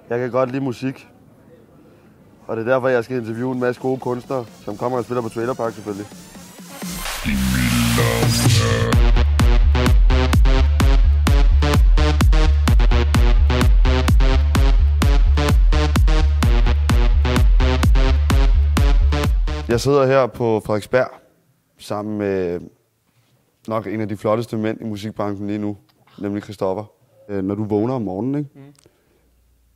Jeg kan godt lide musik. Og det er derfor, jeg skal interviewe en masse gode kunstnere, som kommer og spiller på Trailer Park selvfølgelig. Jeg sidder her på Frederiksberg sammen med nok en af de flotteste mænd i musikbranchen lige nu, nemlig Christoffer. Når du vågner om morgenen, ikke?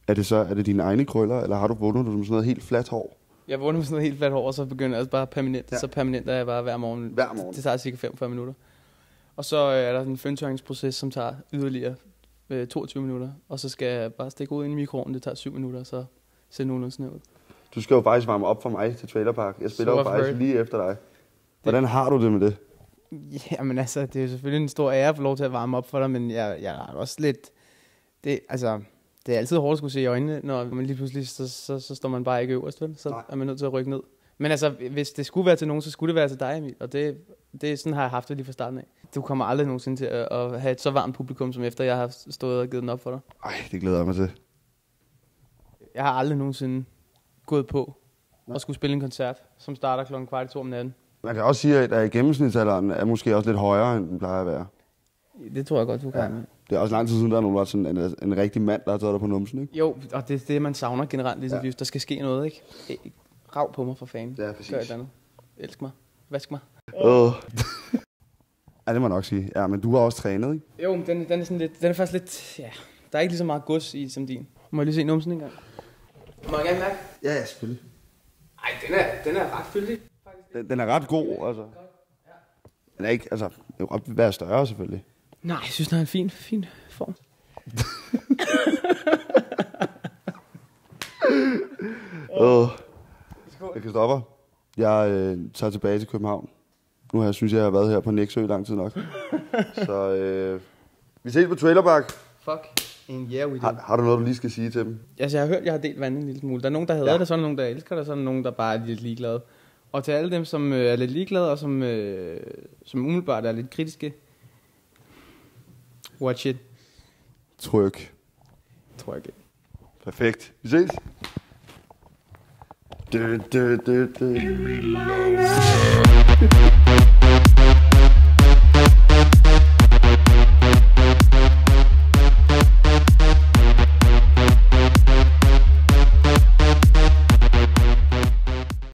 Er det dine egne krøller, eller har du vågnet med sådan noget helt fladt hår? Jeg vågner med sådan noget helt fladt hår, og så begynder jeg også bare permanent. Ja. Så permanent er jeg bare hver morgen. Hver morgen? Det tager cirka 45 minutter. Og så er der en føntørringsproces, som tager yderligere 22 minutter. Og så skal jeg bare stikke ud i mikroovnen, det tager 7 minutter, og så ser nogenlunde sådan ud. Du skal jo faktisk varme op for mig til Trailer Park. Jeg spiller jo faktisk lige efter dig. Hvordan har du det med det? Jamen altså, det er jo selvfølgelig en stor ære at få lov til at varme op for dig, men jeg er også lidt... Det er altid hårdt at skulle se i øjnene, når man lige pludselig, så står man bare ikke øverst, vel? Så er man nødt til at rykke ned. Men altså, hvis det skulle være til nogen, så skulle det være til dig, Emil. Og det sådan har jeg haft det lige fra starten af. Du kommer aldrig nogensinde til at have et så varmt publikum, som efter jeg har stået og givet den op for dig. Ej, det glæder jeg mig til. Jeg har aldrig nogensinde gået på og skulle spille en koncert, som starter 1:15 om natten. Man kan også sige, at gennemsnitsalderen er måske også lidt højere, end den plejer at være. Det tror jeg godt, du kan. Ja. Det er også lang tid siden, der er nogen, der er sådan en rigtig mand, der har taget dig på numsen, ikke? Jo, og det er det, man savner generelt i sit liv. Der skal ske noget, ikke? Rav på mig for fanden. Ja, præcis. Gør et andet. Elsk mig. Vask mig. Ja, det må jeg nok sige. Ja, men du har også trænet, ikke? Jo, men den er sådan lidt... Den er faktisk lidt... Ja, der er ikke lige så meget gods i som din. Må jeg lige se numsen en gang? Må jeg gerne mærke? Ja, selvfølgelig. Ej, den er ret fyldig. Den er ret god, altså. Den er ikke, altså... Det vil godt være større, selvfølgelig. Nej, jeg synes, den er en fin form. Jeg kan stoppe. Jeg tager tilbage til København. Nu har jeg har været her på Nexø i lang tid nok. Så vi ses på Trailer Park. Fuck. Yeah, we do. Har du noget, du lige skal sige til dem? Altså, jeg har hørt, jeg har delt vandet en lille smule. Der er nogen, der hader det, så er der nogen, der elsker det, så er der nogen, der bare er lidt ligeglade. Og til alle dem, som er lidt ligeglade, og som umiddelbart er lidt kritiske, watch it. Tryk. Perfekt. Vi ses. Du.